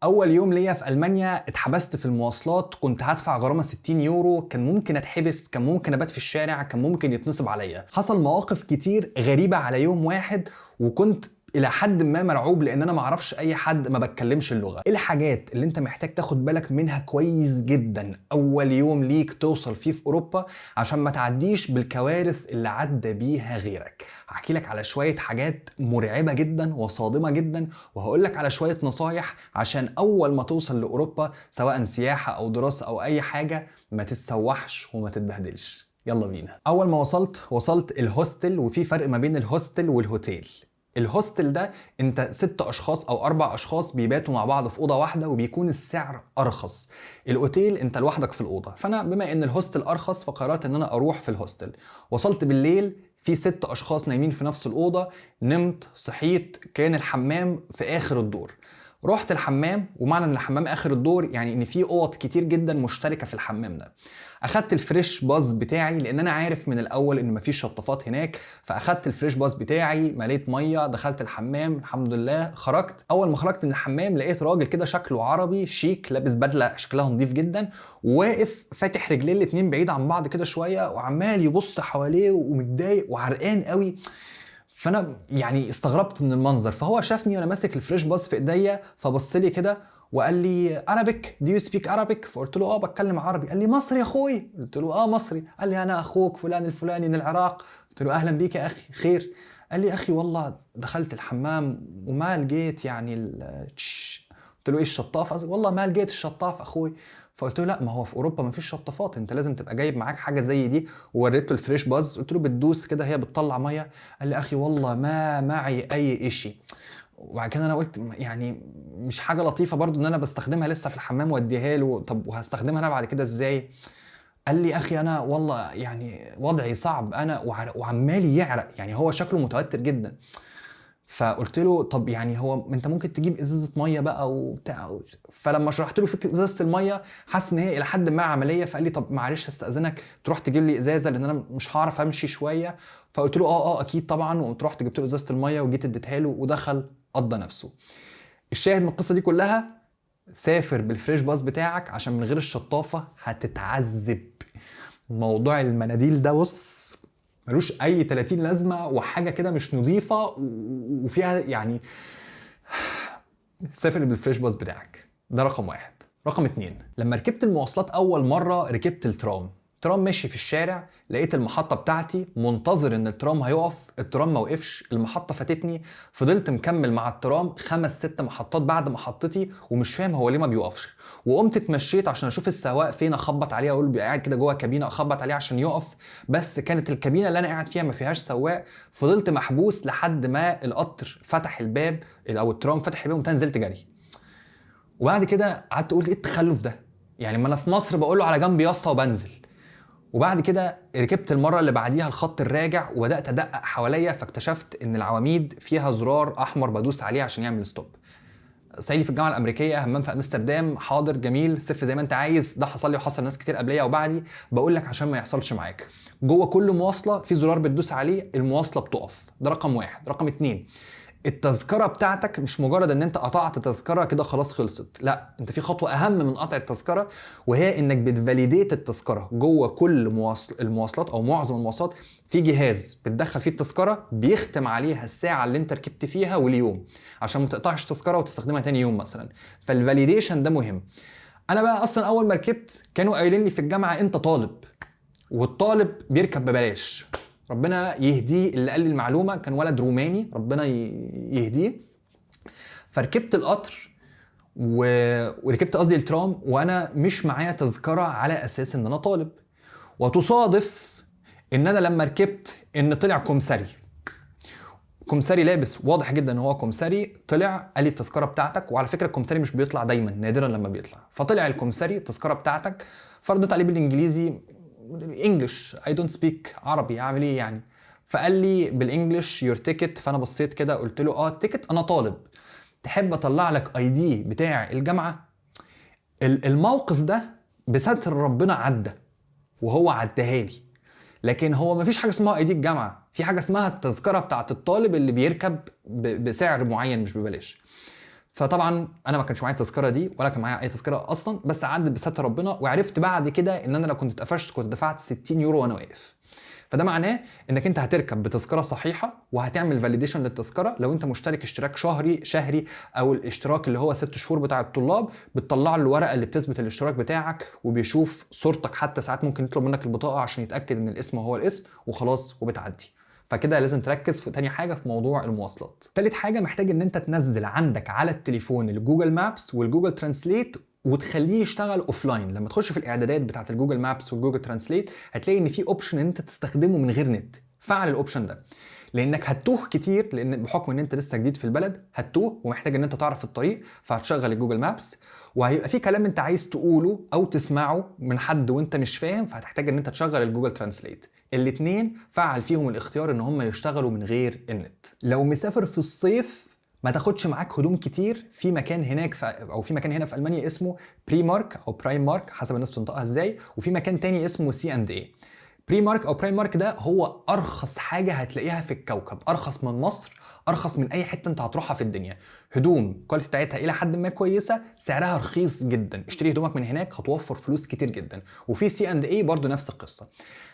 اول يوم ليا في المانيا اتحبست في المواصلات، كنت هدفع غرامه 60 يورو، كان ممكن اتحبس، كان ممكن ابات في الشارع، كان ممكن يتنصب عليا. حصل مواقف كتير غريبه على يوم واحد، وكنت الى حد ما مرعوب لان انا ما اعرفش اي حد، ما بتكلمش اللغه. ايه الحاجات اللي انت محتاج تاخد بالك منها كويس جدا اول يوم ليك توصل فيه في اوروبا عشان ما تعديش بالكوارث اللي عدى بيها غيرك؟ هحكي لك على شويه حاجات مرعبه جدا وصادمه جدا، وهقول لك على شويه نصايح عشان اول ما توصل لاوروبا سواء سياحه او دراسه او اي حاجه ما تتسوحش وما تتبهدلش. يلا بينا. اول ما وصلت الهوستل، وفي فرق ما بين الهوستل والهوتيل. الهوستل ده انت 6 اشخاص او 4 اشخاص بيباتوا مع بعض في اوضه واحده، وبيكون السعر ارخص. الاوتيل انت لوحدك في الاوضه. فانا بما ان الهوستل ارخص فقررت ان انا اروح في الهوستل. وصلت بالليل، في 6 اشخاص نايمين في نفس الاوضه. نمت، صحيت، كان الحمام في اخر الدور. رحت الحمام، ومعنى ان الحمام اخر الدور يعني ان في اوض كتير جدا مشتركه في الحمام ده. اخدت الفريش باص بتاعي لان انا عارف من الاول ان مفيش شطافات هناك، فاخدت الفريش باص بتاعي، مليت ميه، دخلت الحمام، الحمد لله خرجت. اول ما خرجت من الحمام لقيت راجل كده شكله عربي شيك، لابس بدله شكلها نظيف جدا، وواقف فاتح رجليه الاتنين بعيد عن بعض كده شويه، وعمال يبص حواليه ومتضايق وعرقان قوي. فانا يعني استغربت من المنظر. فهو شافني وانا ماسك الفريش باص في ايديا، فبص لي كده وقال لي Arabic, do you speak Arabic؟ فقلت له بتكلم عربي. قال لي مصري يا اخوي؟ قلت له مصري. قال لي انا اخوك فلان الفلاني من العراق. قلت له اهلا بيك يا اخي، خير؟ قال لي اخي والله دخلت الحمام وما لقيت يعني قلت له ايه الشطاف؟ والله ما لقيت الشطاف اخوي. فقلت له لا، ما هو في اوروبا ما فيش شطافات، انت لازم تبقى جايب معاك حاجه زي دي. ووريته الفريش باز، قلت له بتدوس كده هي بتطلع ميه. قال لي اخي والله ما معي اي شيء. وبعد كده انا قلت يعني مش حاجه لطيفه برضو ان انا بستخدمها لسه في الحمام واديها له، طب وهستخدمها انا بعد كده ازاي؟ قال لي اخي انا والله يعني وضعي صعب انا وعمال يعرق، يعني هو شكله متوتر جدا. فقلت له طب يعني هو انت ممكن تجيب ازازه ميه بقى وبتاع. فلما شرحت له فكره ازازه الميه حس ان هي الى حد ما عمليه، فقال لي طب معلش استاذنك تروح تجيب لي ازازه لان انا مش هعرف امشي شويه. فقلت له اكيد طبعا، وقمت رحت جبت له ازازه الميه وجيت اديتها له ودخل قضى نفسه. الشاهد من القصه دي كلها، سافر بالفريش باص بتاعك عشان من غير الشطافه هتتعذب. موضوع المناديل ده بص ملوش اي 30 لازمه، وحاجه كده مش نظيفه وفيها يعني. سافر بالفريش باص بتاعك، ده رقم 1. رقم 2، لما ركبت المواصلات اول مره ركبت الترام ماشي في الشارع، لقيت المحطة بتاعتي، منتظر ان الترام هيقف، الترام ما وقفش، المحطة فاتتني. فضلت مكمل مع الترام 5-6 محطات بعد محطتي ومش فاهم هو ليه ما بيقفش. وقمت اتمشيت عشان اشوف السواق فين، اخبط عليه اقول بيبقى قاعد كده جوه كابينه، اخبط عليه عشان يقف. بس كانت الكابينه اللي انا قاعد فيها ما فيهاش سواق. فضلت محبوس لحد ما القطر فتح الباب او الترام فتح الباب وانت نزلت جري. وبعد كده قعدت اقول ايه التخلف ده؟ يعني ما انا في مصر بقول له على جنب يا اسطى وبنزل. وبعد كده ركبت المره اللي بعديها الخط الراجع وبدات ادقق حواليا، فاكتشفت ان العواميد فيها زرار احمر بدوس عليه عشان يعمل ستوب. صعيدي في الجامعه الامريكيه، همام في امستردام، حاضر جميل سف زي ما انت عايز. ده حصل لي وحصل ناس كتير قبليا وبعدي، بقول لك عشان ما يحصلش معاك. جوه كل مواصله في زرار بتدوس عليه المواصله بتقف، ده رقم 1. رقم 2، التذكرة بتاعتك مش مجرد ان انت قطعت تذكرة كده خلاص خلصت، لا، انت في خطوة اهم من قطع التذكرة، وهي انك بتفاليديت التذكرة. جوه كل المواصلات او معظم المواصلات في جهاز بتدخل فيه التذكرة، بيختم عليها الساعة اللي انت ركبت فيها واليوم، عشان ما تقطعش تذكرة وتستخدمها تاني يوم مثلا. فالفاليديشن ده مهم. انا بقى اصلا اول ما ركبت كانوا قايلين لي في الجامعة انت طالب، والطالب بيركب ببلاش. ربنا يهديه اللي قال لي المعلومة، كان ولد روماني ربنا يهديه. فركبت القطر وركبت قصدي الترام وانا مش معايا تذكرة على اساس ان انا طالب. وتصادف ان انا لما ركبت ان طلع كمساري لابس واضح جدا ان هو كمساري، طلع قال لي التذكرة بتاعتك. وعلى فكرة الكمساري مش بيطلع دايما، نادرا لما بيطلع. فطلع الكمساري التذكرة بتاعتك، فردت عليه بالانجليزي انجلش، I don't speak عربي، اعمل ايه يعني؟ فقال لي بالانجلش يور تيكت. فانا بصيت كده قلت له التيكت انا طالب، تحب اطلع لك اي دي بتاع الجامعه؟ الموقف ده بستر ربنا عدى وهو عدها لي، لكن هو مفيش حاجه اسمها اي دي الجامعه، في حاجه اسمها التذكره بتاعه الطالب اللي بيركب بسعر معين مش ببلاش. فطبعا انا ما كانش معايا التذكره دي ولا كان معايا اي تذكره اصلا، بس عدت بستر ربنا. وعرفت بعد كده ان انا لو كنت اتقفشت كنت دفعت 60 يورو وانا واقف. فده معناه انك انت هتركب بتذكره صحيحه وهتعمل فاليديشن للتذكره. لو انت مشترك اشتراك شهري او الاشتراك اللي هو 6 شهور بتاع الطلاب، بتطلع له الورقه اللي بتثبت الاشتراك بتاعك وبيشوف صورتك، حتى ساعات ممكن يطلب منك البطاقه عشان يتاكد ان الاسم هو الاسم وخلاص وبتعدي. فكده لازم تركز في تاني حاجه في موضوع المواصلات. تالت حاجه محتاج ان انت تنزل عندك على التليفون الجوجل مابس والجوجل ترانسليت وتخليه يشتغل اوفلاين. لما تخش في الاعدادات بتاعه الجوجل مابس والجوجل ترانسليت هتلاقي ان في اوبشن ان انت تستخدمه من غير نت. فعل الاوبشن ده لانك هتوه كتير، لان بحكم ان انت لسه جديد في البلد هتوه ومحتاج ان انت تعرف الطريق، فهتشغل الجوجل مابس وهيبقى في كلام انت عايز تقوله او تسمعه من حد وانت مش فاهم، فهتحتاج ان انت تشغل الجوجل ترانسليت. الاتنين فعل فيهم الاختيار ان هم يشتغلوا من غير النت. لو مسافر في الصيف ما تاخدش معاك هدوم كتير. في مكان هناك او في مكان هنا في المانيا اسمه بري مارك او برايم مارك حسب الناس بتنطقها ازاي، وفي مكان تاني اسمه سي اند اي. بري مارك او برايم مارك ده هو ارخص حاجه هتلاقيها في الكوكب، ارخص من مصر، ارخص من اي حته انت هتروحها في الدنيا. هدوم الكواليتي بتاعتها الى حد ما كويسه، سعرها رخيص جدا. اشتري هدومك من هناك هتوفر فلوس كتير جدا. وفي سي اند اي برضو نفس القصه.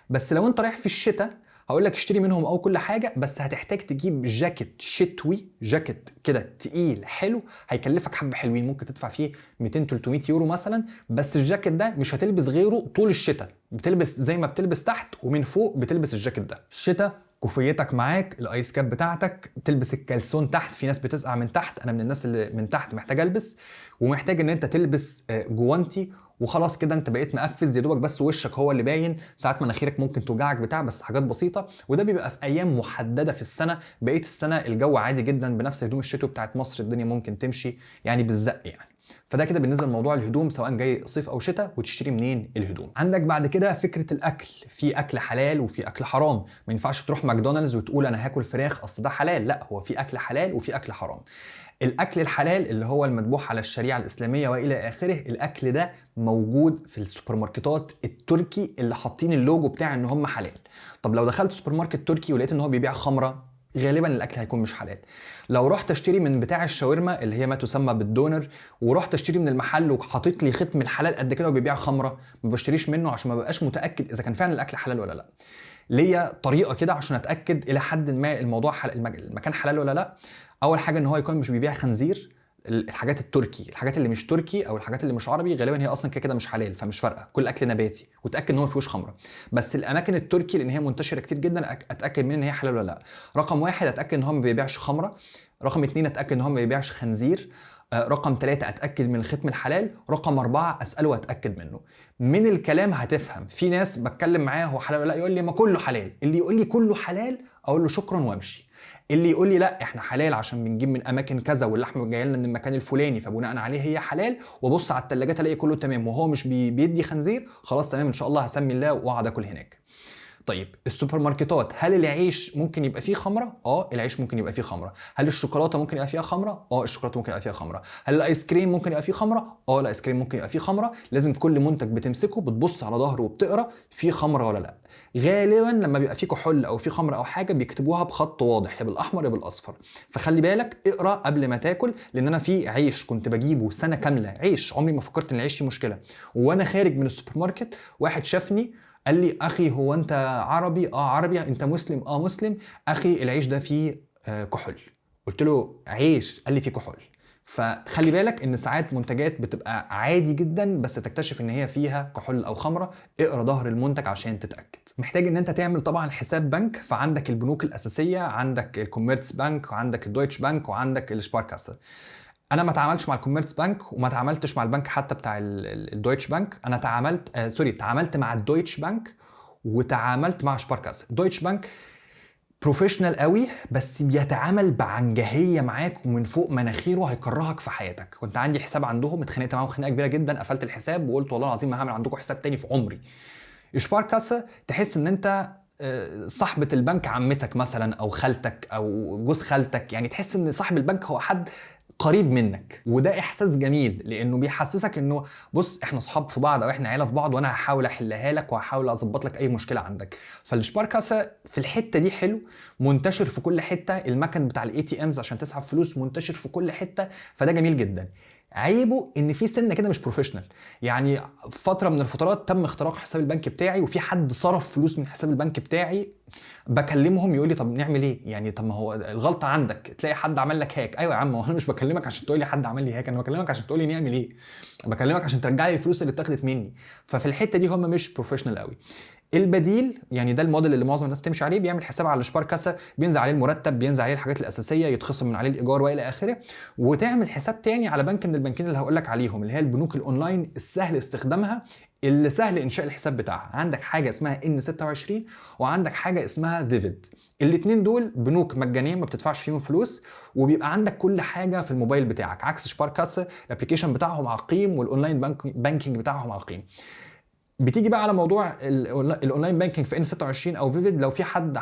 بس لو انت رايح في الشتاء هقول لك اشتري منهم او كل حاجه، بس هتحتاج تجيب جاكيت شتوي، جاكيت كده تقيل حلو، هيكلفك حبه حلوين، ممكن تدفع فيه 200 300 يورو مثلا. بس الجاكيت ده مش هتلبس غيره طول الشتاء، بتلبس زي ما بتلبس تحت ومن فوق بتلبس الجاكيت ده. الشتاء كوفيتك معاك، الايس كاب بتاعتك، تلبس الكلسون تحت، في ناس بتسقع من تحت، انا من الناس اللي من تحت محتاج البس. ومحتاج ان انت تلبس جوانتي، وخلاص كده انت بقيت مقفز يا دوبك، بس وشك هو اللي باين، ساعات مناخيرك ممكن توجعك بتاع، بس حاجات بسيطه. وده بيبقى في ايام محدده في السنه، بقيه السنه الجو عادي جدا بنفس الهدوم الشتوي بتاعت مصر، الدنيا ممكن تمشي يعني بالزق يعني. فده كده بالنسبه لموضوع الهدوم سواء جاي صيف او شتاء. وتشتري منين الهدوم. عندك بعد كده فكره الاكل، في اكل حلال وفي اكل حرام. ما ينفعش تروح ماكدونالدز وتقول انا هاكل فراخ اصل ده حلال، لا، هو في اكل حلال وفي اكل حرام. الاكل الحلال اللي هو المذبوح على الشريعه الاسلاميه والى اخره، الاكل ده موجود في السوبر ماركتات التركي اللي حاطين اللوجو بتاع ان هم حلال. طب لو دخلت سوبر ماركت تركي ولقيت ان هو بيبيع خمره، غالبا الاكل هيكون مش حلال. لو رحت اشتري من بتاع الشاورما اللي هي ما تسمى بالدونر، ورحت اشتري من المحل وحاطط لي ختم الحلال قد كده وبيبيع خمره، ما بشتريش منه عشان ما بقاش متاكد اذا كان فعلا الاكل حلال ولا لا. ليا طريقه كده عشان اتاكد الى حد ما الموضوع المكان حلال ولا لا. اول حاجه ان هو يكون مش بيبيع خنزير. الحاجات التركي، الحاجات اللي مش تركي او الحاجات اللي مش عربي غالبا هي اصلا كده مش حلال، فمش فارقه، كل اكل نباتي. وتاكد ان هو ما فيهوش خمره. بس الاماكن التركي لان هي منتشره كتير جدا اتاكد من ان هي حلال ولا لا. رقم 1 اتاكد ان هو ما بيبيعش خمره. رقم 2 اتاكد ان هو ما بيبيعش خنزير. رقم 3 اتاكد من الختم الحلال. رقم 4 اساله واتاكد منه. من الكلام هتفهم. في ناس بتكلم معاه هو حلال ولا لا، يقول لي ما كله حلال. اللي يقول لي كله حلال اقول له شكرا وامشي. اللي يقول لي لا احنا حلال عشان بنجيب من اماكن كذا واللحمه جايه لنا من المكان الفلاني فبناء عليه هي حلال، وابص على الثلاجات الاقي كله تمام وهو مش بيدي خنزير، خلاص تمام ان شاء الله هسمي الله واقعد اكل هناك. طيب السوبر ماركتات، هل العيش ممكن يبقى فيه خمره؟ العيش ممكن يبقى فيه خمره. هل الشوكولاته ممكن يبقى فيها خمره؟ الشوكولاته ممكن يبقى فيها خمره. هل الايس كريم ممكن يبقى فيه خمره؟ الايس كريم ممكن يبقى فيه خمره. لازم كل منتج بتمسكه بتبص على ظهره وبتقرا فيه خمره ولا لا. غالبا لما بيبقى فيه كحول او فيه خمره او حاجه بيكتبوها بخط واضح يا بالاحمر يا بالاصفر، فخلي بالك اقرا قبل ما تاكل. لان انا في عيش كنت بجيبه سنه كامله، عيش عمري ما فكرت ان العيش فيه مشكله، وانا خارج من السوبر ماركت واحد شافني قال لي اخي هو انت عربي؟ عربي. انت مسلم؟ مسلم. اخي العيش ده فيه كحول. قلت له عيش؟ قال لي فيه كحول. فخلي بالك ان ساعات منتجات بتبقى عادي جدا بس تكتشف ان هي فيها كحول او خمره. اقرا ظهر المنتج عشان تتاكد. محتاج ان انت تعمل طبعا حساب بنك، فعندك البنوك الاساسيه، عندك الكوميرتس بنك وعندك الدويتش بنك وعندك السباركاسه. انا ما تعاملتش مع الكوميرتس بنك وما تعاملتش مع البنك حتى بتاع الدويتش بنك. انا تعاملت مع الدويتش بنك وتعاملت مع سباركاسه. الدويتش بنك بروفيشنال قوي بس بيتعامل بعنجهيه معاك ومن فوق مناخيره هيكرهك في حياتك. كنت عندي حساب عندهم، اتخانقت معاهم خناقه كبيره جدا، قفلت الحساب وقلت والله العظيم ما هعمل عندكم حساب تاني في عمري. سباركاسه تحس ان انت صاحبة البنك عمتك مثلا او خالتك او جوز خالتك، يعني تحس ان صاحب البنك هو حد قريب منك، وده احساس جميل لانه بيحسسك انه بص احنا اصحاب في بعض او احنا عيله في بعض، وانا هحاول احلها لك وهحاول اظبط لك اي مشكله عندك. فالشباركاسه في الحته دي حلو، منتشر في كل حته، المكن بتاع الاي تي امز عشان تسحب فلوس منتشر في كل حته، فده جميل جدا. عيبه ان في سنه كده مش بروفيشنال، يعني فتره من الفترات تم اختراق حساب البنك بتاعي وفي حد صرف فلوس من حساب البنك بتاعي، بكلمهم يقول لي طب نعمل ايه يعني، طب ما هو الغلطه عندك، تلاقي حد عمل لك هاك. ايوه يا عم، انا مش بكلمك عشان تقول لي حد عمل لي هاك، انا بكلمك عشان تقول لي نعمل ايه، بكلمك عشان ترجع لي الفلوس اللي اتاخدت مني. ففي الحته دي هم مش بروفيشنال قوي. البديل يعني ده الموديل اللي معظم الناس تمشي عليه، بيعمل حساب على الشباركاسه، بينزل عليه المرتب، بينزل عليه الحاجات الاساسيه، يتخصم من عليه الايجار والى اخره، وتعمل حساب تاني على بنك من البنكين اللي هقول لك عليهم، اللي هي البنوك الاونلاين السهل استخدامها، اللي سهل انشاء الحساب بتاعها. عندك حاجه اسمها N26 وعندك حاجه اسمها فيفيد. الاثنين دول بنوك مجانيه ما بتدفعش فيهم فلوس، وبيبقى عندك كل حاجه في الموبايل بتاعك، عكس شباركاسه الابلكيشن بتاعهم عقيم والاونلاين بانكينج بتاعهم عقيم. بتيجي بقى على موضوع الاونلاين بانكينج في N26 او فيفيد، لو في حد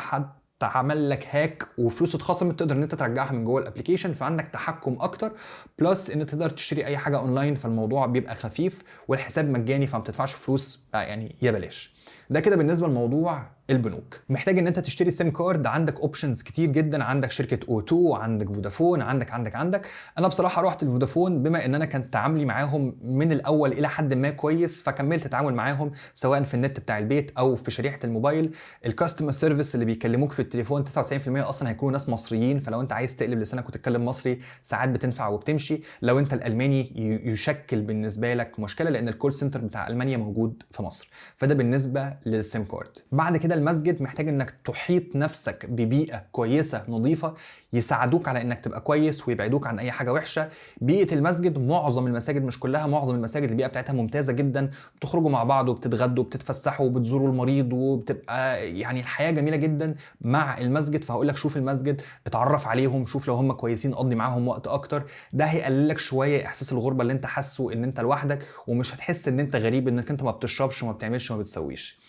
عمل لك هاك وفلوس اتخصمت، تقدر ان انت ترجعها من جوه الابلكيشن، فعندك تحكم اكتر، بلس ان تقدر تشتري اي حاجه اونلاين، فالموضوع بيبقى خفيف والحساب مجاني، فما بتدفعش فلوس يعني يا بلاش. ده كده بالنسبه لموضوع البنوك. محتاج ان انت تشتري سيم كارد، عندك اوبشنز كتير جدا، عندك شركه او2، عندك فودافون، عندك. انا بصراحه رحت الفودافون بما ان انا كان تعاملي معاهم من الاول الى حد ما كويس، فكملت اتعامل معاهم سواء في النت بتاع البيت او في شريحه الموبايل. الكاستمر سيرفيس اللي بيكلموك في التليفون 99% اصلا هيكونوا ناس مصريين، فلو انت عايز تقلب لسانك وتتكلم مصري ساعات بتنفع وبتمشي. لو انت الالماني يشكل بالنسبه لك مشكله، لان الكول سنتر بتاع المانيا موجود في مصر. فده بالنسبه للسيم كارد. بعد كده المسجد، محتاج انك تحيط نفسك ببيئه كويسه نظيفه، يساعدوك على انك تبقى كويس ويبعدوك عن اي حاجه وحشه. بيئه المسجد، معظم المساجد مش كلها، معظم المساجد البيئه بتاعتها ممتازه جدا، بتخرجوا مع بعض وبتتغدوا وبتتفسحوا وبتزوروا المريض، وبتبقى يعني الحياه جميله جدا مع المسجد. فهقول لك شوف المسجد، اتعرف عليهم، شوف لو هم كويسين قضي معاهم وقت اكتر، ده هيقلل لك شويه احساس الغربه اللي انت حاسه ان انت لوحدك، ومش هتحس ان انت غريب انك انت ما بتشربش وما بتعملش وما بتسويش.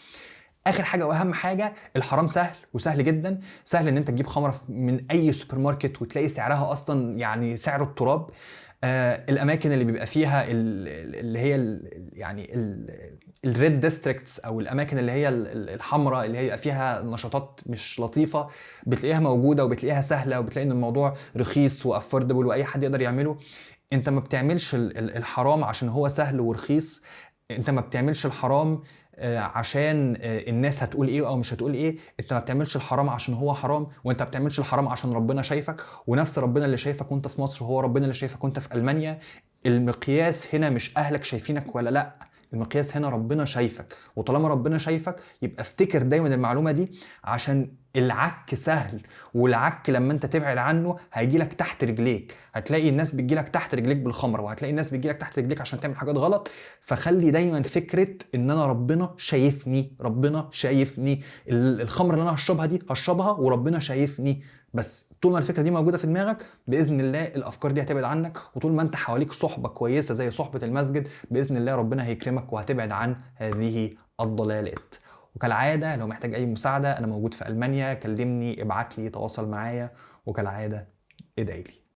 اخر حاجه واهم حاجه، الحرام سهل وسهل جدا، سهل ان انت تجيب خمره من اي سوبر ماركت وتلاقي سعرها اصلا يعني سعر التراب. الاماكن اللي بيبقى فيها اللي هي يعني الريد ديستريكتس، او الاماكن اللي هي الحمراء اللي هي فيها نشاطات مش لطيفه، بتلاقيها موجوده وبتلاقيها سهله، وبتلاقي ان الموضوع رخيص وافوردبل واي حد يقدر يعمله. انت ما بتعملش الحرام عشان هو سهل ورخيص، انت ما بتعملش الحرام عشان الناس هتقول ايه او مش هتقول ايه، انت ما بتعملش الحرام عشان هو حرام، وانت ما بتعملش الحرام عشان ربنا شايفك، ونفس ربنا اللي شايفك وانت في مصر هو ربنا اللي شايفك وانت في ألمانيا. المقياس هنا مش اهلك شايفينك ولا لا، المقياس هنا ربنا شايفك، وطالما ربنا شايفك يبقى افتكر دايما المعلومة دي، عشان العك سهل، والعك لما انت تبعد عنه هيجيلك تحت رجليك، هتلاقي الناس بتجيلك تحت رجليك بالخمر، وهتلاقي الناس بتجيلك تحت رجليك عشان تعمل حاجات غلط. فخلي دايما فكرة ان انا ربنا شايفني، ربنا شايفني، الخمر اللي انا هشربها دي هشربها وربنا شايفني. بس طول ما الفكره دي موجوده في دماغك باذن الله الافكار دي هتبعد عنك، وطول ما انت حواليك صحبه كويسه زي صحبه المسجد باذن الله ربنا هيكرمك وهتبعد عن هذه الضلالات. وكالعاده لو محتاج اي مساعده انا موجود في المانيا، كلمني، ابعت لي، تواصل معايا، وكالعاده ادعي لي.